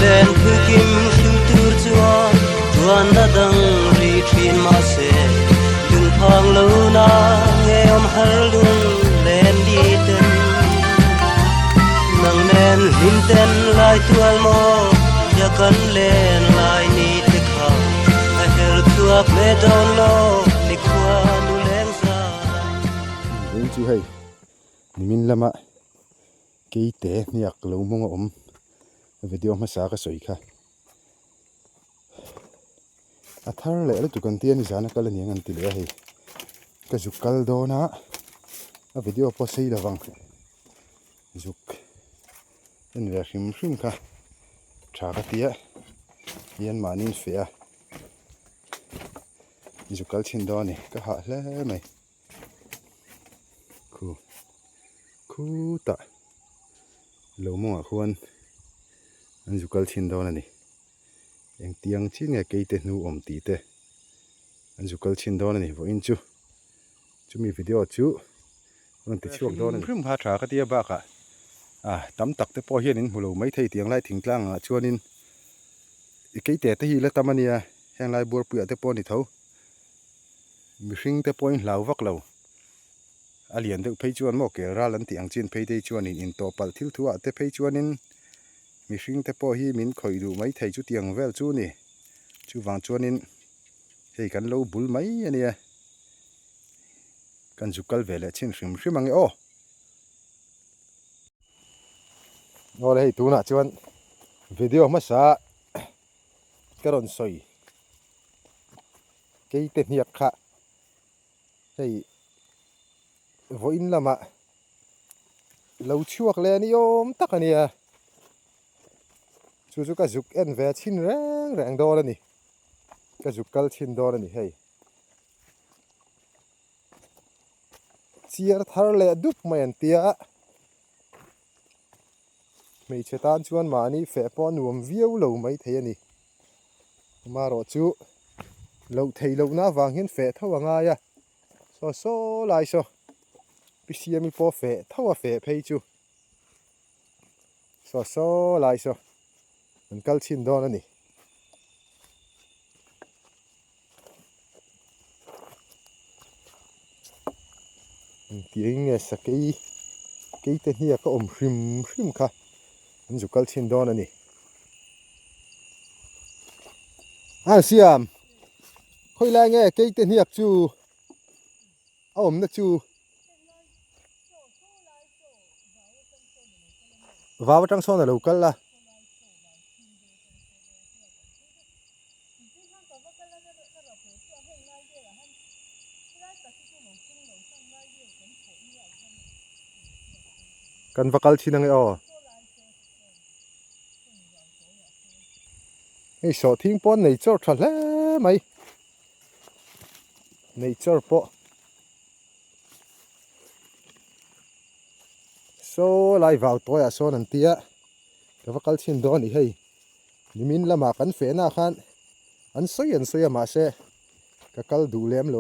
len khu kim khu tur chuan na dang ri thin ma se lung phang lo na nghe om har lung len đi ten nang nen lim ten lai tual mo ya kan len lai ni te kha a her tuak me don lo ni kwa nu leng sa ring chu hei nimin lama ke te niak lo mong om video ma sa ka soi kha athar le la tu kan tian ni zana kala ni ngan ti le hei ka zukal do na a video po sei lawang zuk en ve hrim kha tha ka tia hian manin fea zukal chin do ni ka ha hle mai khu ta lo mong a khuan an zukal chin do na ni eng tiang chi nge ke te nu om ti te an zukal chin do na ni vo in chu mi video chu ron ti chuak do na ni hrim ha tha ka tia ba ka tam tak te po hian in hulo mai thei tiang lai thing tlang a chuanin ke te te hi la tamania heng lai bur pu te po ni tho mi hring te point lau vak lo alian de phei chuan mo ke ra lan tiang chin phei te chuan in to pal thil thua te phei chuan in mi hring te po hi min khoi du mai thei chu tiang vel chu ni chu wang chuan in hei kan lo bul mai ania kan zukal vele chin hrim ange o le hei tu na chuan video ma sa karon soi ke te niak kha hei voin lama lo chuak le ni om takania chu ka zuk en ve chin reng do la ni ka zukal chin do la ni hei chiar thar le dup mai an tia mei chetan chuan mani fe po nuam viau lo mai thei ani ma ro chu lo thei lo na wang hin fe tho anga ya so lai so pisiami po fe thawa fe phei chu so lai so an kal chin do na ni tiếng sa cái tên hier có hrim kha an zukal chin do na ni siam khoi la nge cái tên hiak chu na chu vào trong son là local la kan vakal chinang ei so thing pon nei chor tha hle mai nei chor po so lai vào toy a son an tia ka vakal chin do ni hei nimin lama kan fe na khan an soi ma se ka kal du lem lo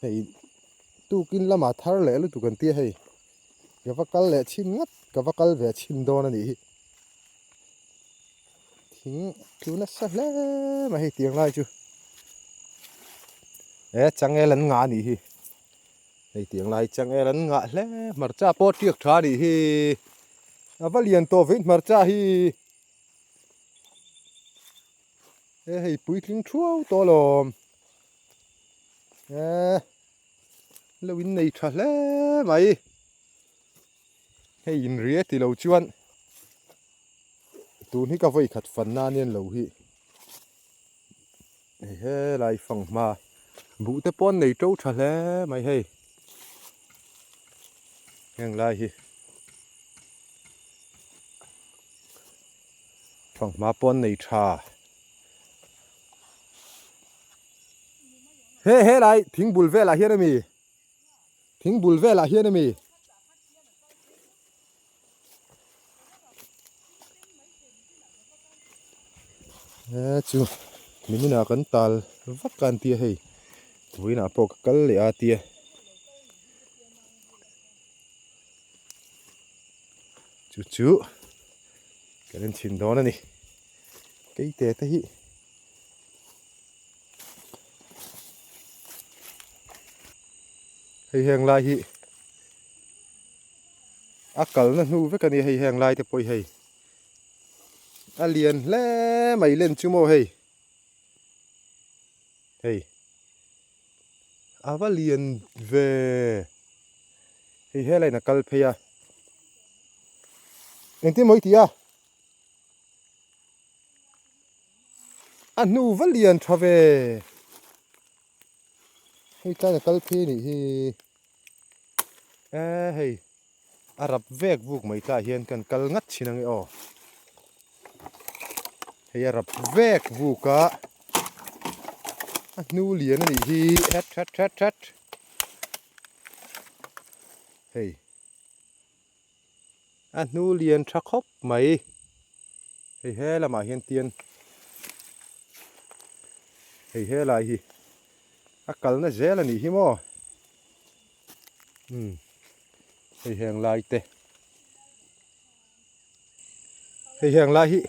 hei tu kin lama thar le lu tu kan tia hei ka vakal le chin ngat ka vakal ve chin do na ni thing tu na sa le ma hei tiang lai chu change lan nga ni hi hei tiang lai change lan nga le marcha po tiak tha ni hi avalian to vin marcha hi hei pui tling thuau to lom lo in nei tha le mai hei in ria ti lo chuan tu ni ka voi khat fan na nen lo hi he lai phang ma bu te pon nei trâu tha le mai hei heng lai hi phang ma pon nei tha he lai thing bul ve la hian mi thing bul ve la hian mi chu nimina kan tal vak kan tia hei tuina po kal le a tia chu cái nên chín đó nè cái tệ thế hi hay hàng lai hi akal na nu với cái này hay hàng lai thì bồi hay liền lẽ mày lên chú mô hay hey ava liền về hay hay lại là cal phê à anh tìm mấy tí à anh nu vẫn liền tra về hay cái là cal phê này hi à hay Arab vek vuk mấy ta hiền cần cal ngắt xin anh ấy hay Arab vek vuk à anh nu liền này hi hết hey anh nu liền tra khóc mày hay hay là mà hiền tiền hay hay là hi akal na dễ là nỉ hi mo hay hàng lai te hay hàng lai hi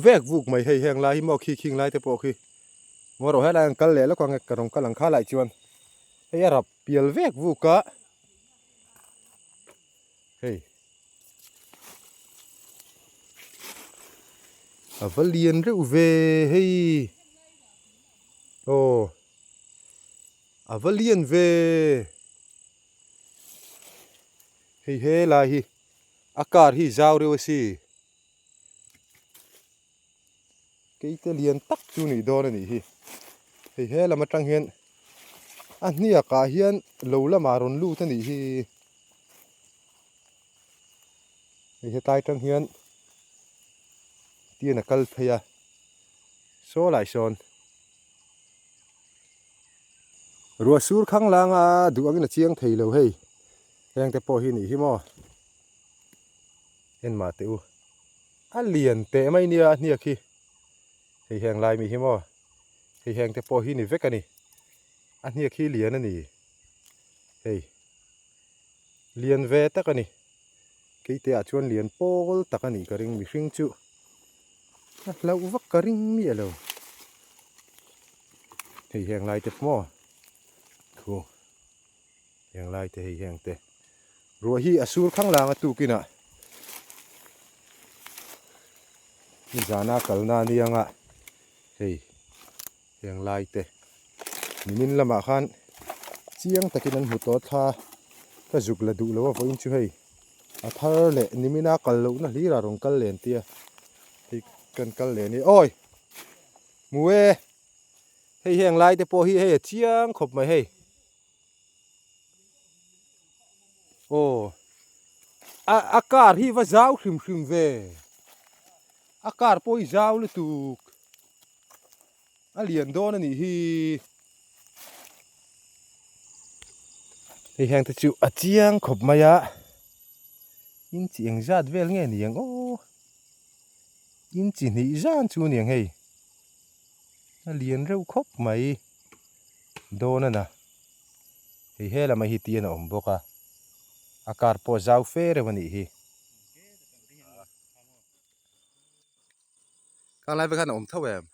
vek vuk mày hay hàng lai hi mo khi lai te po khi mo ro hay là kal le la ko ngek karong kalang kha lại chuan hay arab piel vek vuk ka hey valian reu về hey valian về hey hey là hi akar hi zau reu si cái te liền tắc chu ni do ni hi hey hey là matang hian nia ka hian lo la maron lu ta ni hi hey tai tang hian tiền là kal phaya số lại son rùa sur khang lang à đủ anh là chiang thầy lâu hay đang tập po hi nỉ hi mo en mà tiêu liền tệ mấy nia khi thì hàng lại mi hi mo thì hàng tập po hi nỉ vét cái nỉ nia khi liền anh nỉ hey liền về tắc cái nỉ cái tệ chuan liền pol tắc cái nỉ cái ring mi sinh chu lâu vắt cái ring mi lâu thì hàng lại tập mo cool hàng lại thì hàng tệ rồi hi asur khang lang tu kina ni jana kalna ni anga hey hàng lại tệ min lama khan chiang takin an huto tha ka juk la du lo voin chu hey a thar le nimina kal lo na li ra rong kal len tia thì kan kal le ni oi muwe hey hàng lại te po hi hey chiang khop mai hey akar hi va zau khrim về akar poi zau le tu liền do ni hi hàng te chu a chiang khop mai a in chiang zat vel nge niang in chi ni zan chu niang hey liền reu khop mai do na hi he la mai hi tiền om boka akar po zau fe re wani hi kang lai khan om thau em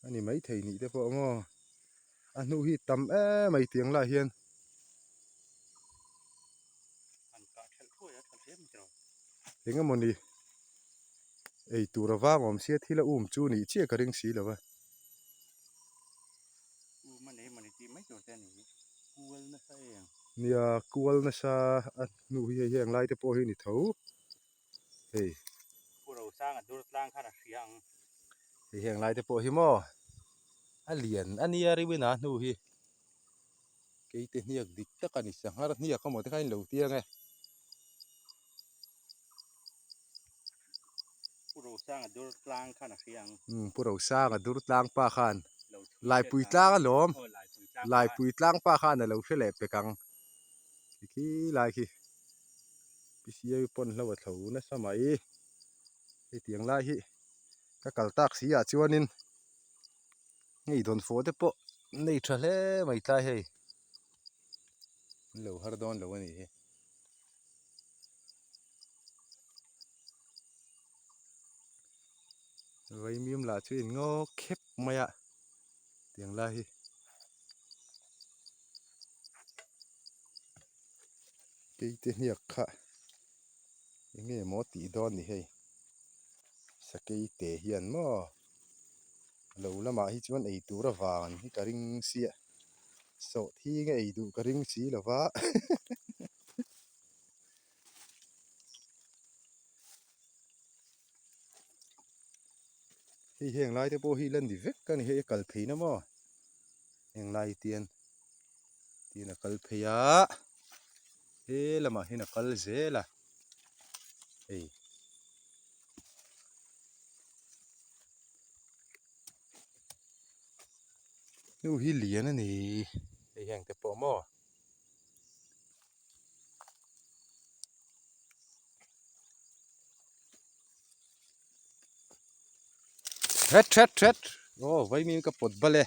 ani mấy thầy nị te po mo anu hi tam mấy tiếng la hiền tiếng moni ei tura wang om sia thila chu ni che ka ring si lawa nia kual na sa anu hi heng lai te po hi ni thau hey puro sang a dur tlang khana siang hi heng lai te po hi mo liền ania ri bina nu hi cái te niak dik ta kan isa har nia ka mo te kain lo tiang e puro sang a dur tlang khana siang puro sang a dur tlang pa khan lai pui tlang a lom lai pui tlang pa khan a lo hle pe kang ki lai ki pisia pon lo thau na samai hi tiang lai hi ka kal tak si a chuanin ngei don fo te po này trở lẽ mày ta hay lâu har đón lâu này vậy miếng là chuyện ngó khép mày ạ tiếng lai cái tên nhạc khá nghe mó tí đón này hay sa cái tệ hiền mò lâu lắm mà hi chuan ấy tu ra vàng hi cả ring xia so thi nghe ấy tu cả ring xí là vá hi heng lai te po hi lên đi vét cái này hi kal phei na mo heng lai tiền tiền là kal phei à he là mà hi na kal dễ là ấy nu hi liền à nè hi heng te po mo thét ô vậy mình cái bột bale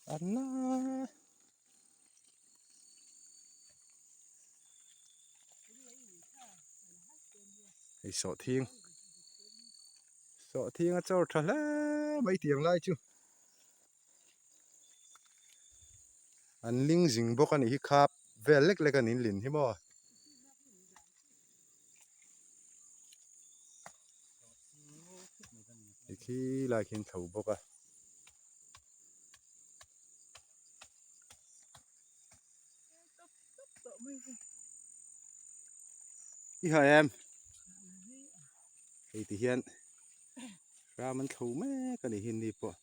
Anna ấy sợ thiên ở chỗ thật là mấy tiếng lại chứ anh linh dính bốc anh ấy khắp về lệch lệch anh linh hi mò khi lại khiến thầu bốc à ý hả em thì hiện ra mình thầu mấy cái này hiện đi po